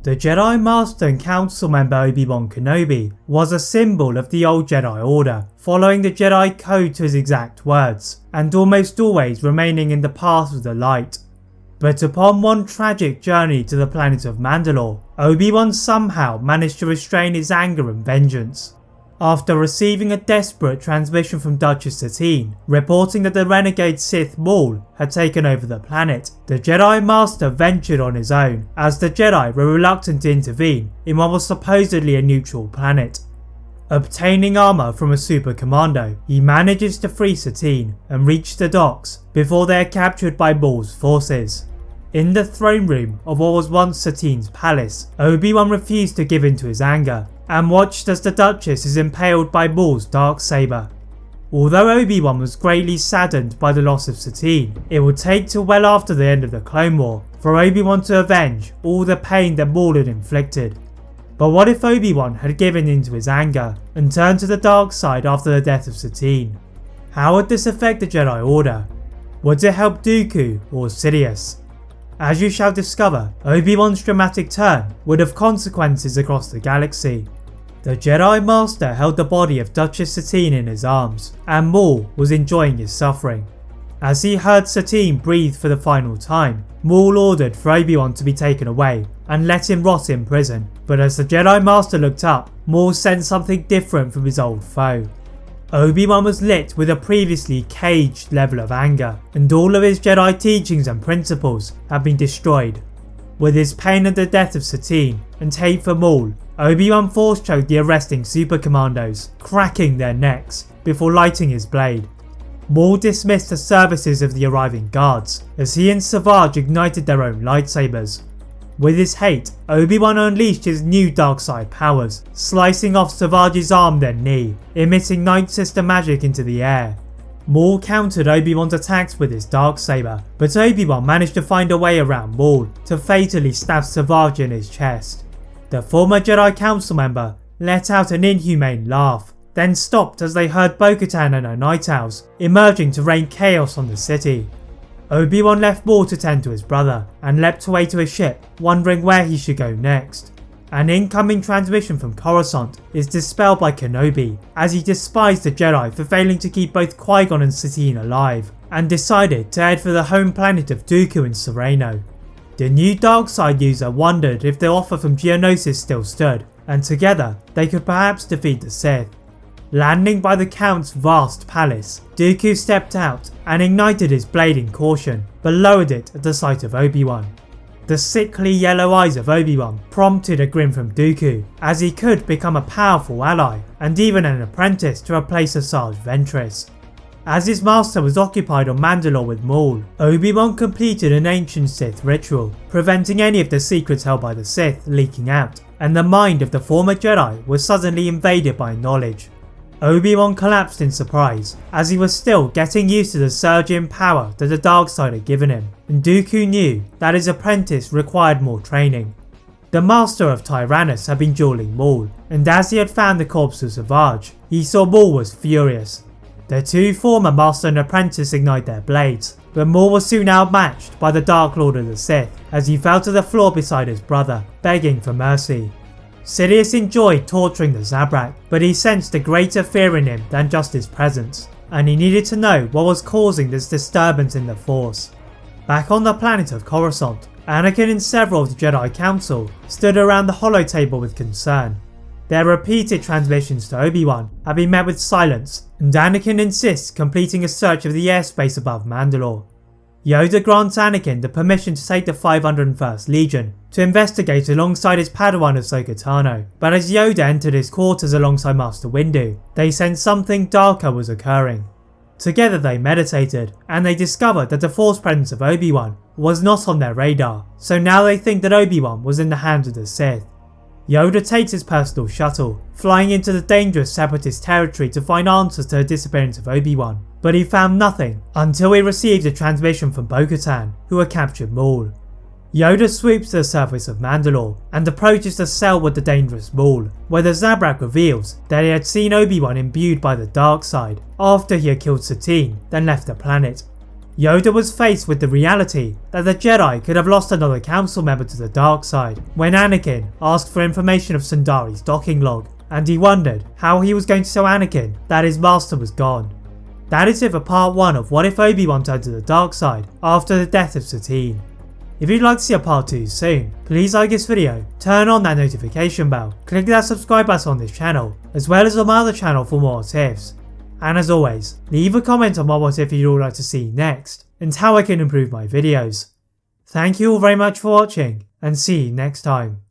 The Jedi Master and Council member Obi Wan Kenobi was a symbol of the old Jedi Order, following the Jedi Code to his exact words, and almost always remaining in the path of the light. But upon one tragic journey to the planet of Mandalore, Obi-Wan somehow managed to restrain his anger and vengeance. After receiving a desperate transmission from Duchess Satine, reporting that the renegade Sith Maul had taken over the planet, the Jedi Master ventured on his own, as the Jedi were reluctant to intervene in what was supposedly a neutral planet. Obtaining armour from a Super Commando, he manages to free Satine and reach the docks before they are captured by Maul's forces. In the throne room of what was once Satine's palace, Obi-Wan refused to give in to his anger and watched as the Duchess is impaled by Maul's darksaber. Although Obi-Wan was greatly saddened by the loss of Satine, it would take till well after the end of the Clone War for Obi-Wan to avenge all the pain that Maul had inflicted. But what if Obi-Wan had given in to his anger and turned to the dark side after the death of Satine? How would this affect the Jedi Order? Would it help Dooku or Sidious? As you shall discover, Obi-Wan's dramatic turn would have consequences across the galaxy. The Jedi Master held the body of Duchess Satine in his arms, and Maul was enjoying his suffering. As he heard Satine breathe for the final time, Maul ordered for Obi-Wan to be taken away and let him rot in prison, but as the Jedi Master looked up, Maul sensed something different from his old foe. Obi-Wan was lit with a previously caged level of anger, and all of his Jedi teachings and principles had been destroyed. With his pain at the death of Satine and hate for Maul, Obi-Wan force-choked the arresting Super Commandos, cracking their necks before lighting his blade. Maul dismissed the services of the arriving guards as he and Savage ignited their own lightsabers. With his hate, Obi-Wan unleashed his new dark side powers, slicing off Savage's arm then knee, emitting Night Sister magic into the air. Maul countered Obi-Wan's attacks with his darksaber, but Obi-Wan managed to find a way around Maul to fatally stab Savage in his chest. The former Jedi Council member let out an inhumane laugh, then stopped as they heard Bo-Katan and her Night Owls emerging to rain chaos on the city. Obi-Wan left Maul to tend to his brother and leapt away to his ship, wondering where he should go next. An incoming transmission from Coruscant is dispelled by Kenobi, as he despised the Jedi for failing to keep both Qui-Gon and Satine alive, and decided to head for the home planet of Dooku in Sereno. The new Darkside user wondered if the offer from Geonosis still stood, and together they could perhaps defeat the Sith. Landing by the Count's vast palace, Dooku stepped out and ignited his blade in caution, but lowered it at the sight of Obi-Wan. The sickly yellow eyes of Obi-Wan prompted a grin from Dooku, as he could become a powerful ally and even an apprentice to replace Asajj Ventress. As his master was occupied on Mandalore with Maul, Obi-Wan completed an ancient Sith ritual, preventing any of the secrets held by the Sith leaking out, and the mind of the former Jedi was suddenly invaded by knowledge. Obi-Wan collapsed in surprise, as he was still getting used to the surge in power that the dark side had given him, and Dooku knew that his apprentice required more training. The Master of Tyrannus had been dueling Maul, and as he had found the corpse of Savage, he saw Maul was furious. The two former Master and Apprentice ignited their blades, but Maul was soon outmatched by the Dark Lord of the Sith as he fell to the floor beside his brother, begging for mercy. Sidious enjoyed torturing the Zabrak, but he sensed a greater fear in him than just his presence, and he needed to know what was causing this disturbance in the Force. Back on the planet of Coruscant, Anakin and several of the Jedi Council stood around the holotable with concern. Their repeated transmissions to Obi-Wan have been met with silence, and Anakin insists completing a search of the airspace above Mandalore. Yoda grants Anakin the permission to take the 501st Legion to investigate alongside his Padawan Ahsoka Tano, but as Yoda entered his quarters alongside Master Windu, they sensed something darker was occurring. Together they meditated, and they discovered that the Force presence of Obi-Wan was not on their radar, so now they think that Obi-Wan was in the hands of the Sith. Yoda takes his personal shuttle, flying into the dangerous Separatist territory to find answers to the disappearance of Obi-Wan, but he found nothing until he received a transmission from Bo-Katan, who had captured Maul. Yoda swoops to the surface of Mandalore and approaches the cell with the dangerous Maul, where the Zabrak reveals that he had seen Obi-Wan imbued by the dark side after he had killed Satine, then left the planet. Yoda was faced with the reality that the Jedi could have lost another council member to the dark side when Anakin asked for information of Sundari's docking log, and he wondered how he was going to tell Anakin that his master was gone. That is it for part 1 of What If Obi-Wan Turned to the Dark Side after the death of Satine. If you'd like to see a part 2 soon, please like this video, turn on that notification bell, click that subscribe button on this channel, as well as on my other channel for more what ifs. And as always, leave a comment on what if you'd all like to see next, and how I can improve my videos. Thank you all very much for watching, and see you next time.